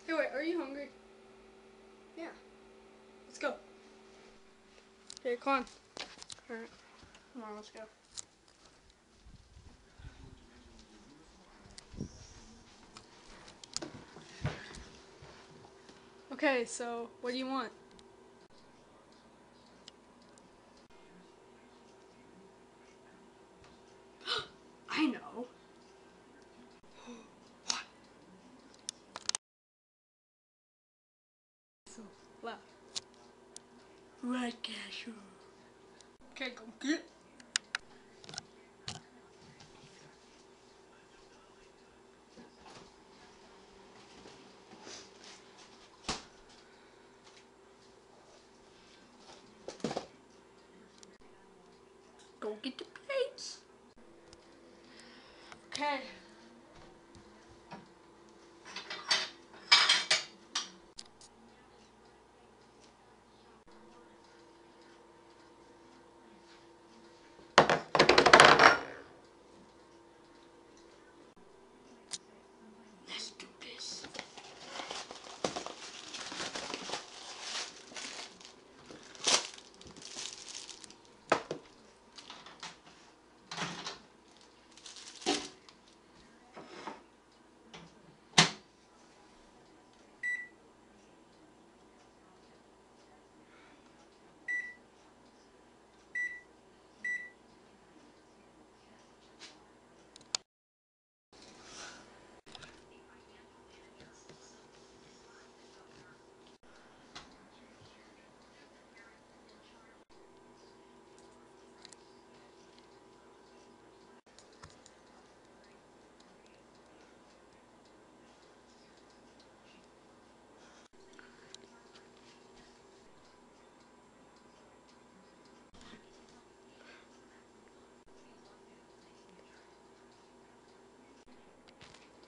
Hey, wait, are you hungry? Yeah. Let's go. Okay, come on. Alright. Come on, let's go. Okay, so what do you want? I know. What? So left. Red cashew. Okay, go get it. Go get the plates. Okay. Let's do this.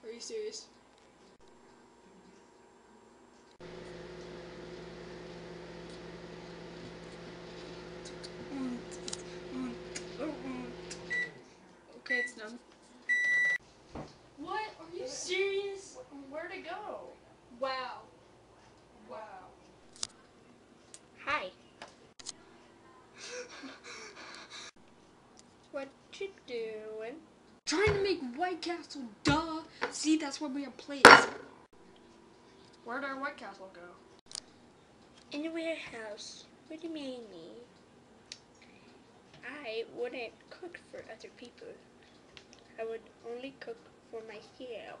Are you serious? Okay, it's done. What? Are you serious? Where'd it go? Wow. Wow. Hi. What you doing? Trying to make White Castle, duh. See, that's why we have plates. Where'd our White Castle go? In the warehouse. What do you mean me? I wouldn't cook for other people. I would only cook for myself.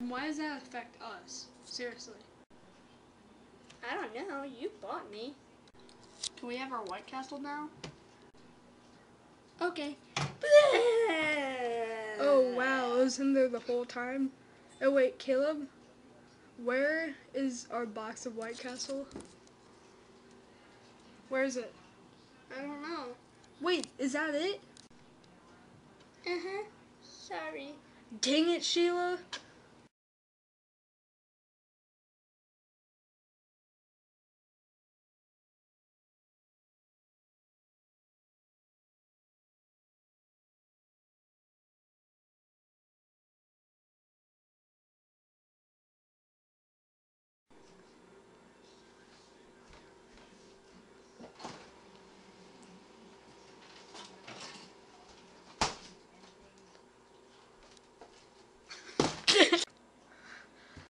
Why does that affect us? Seriously. I don't know. You bought me. Can we have our White Castle now? Okay. Oh wow, it was in there the whole time. Oh wait, Caleb, where is our box of White Castle? Where is it? I don't know. Wait, is that it? Uh-huh. Sorry. Dang it, Sheila.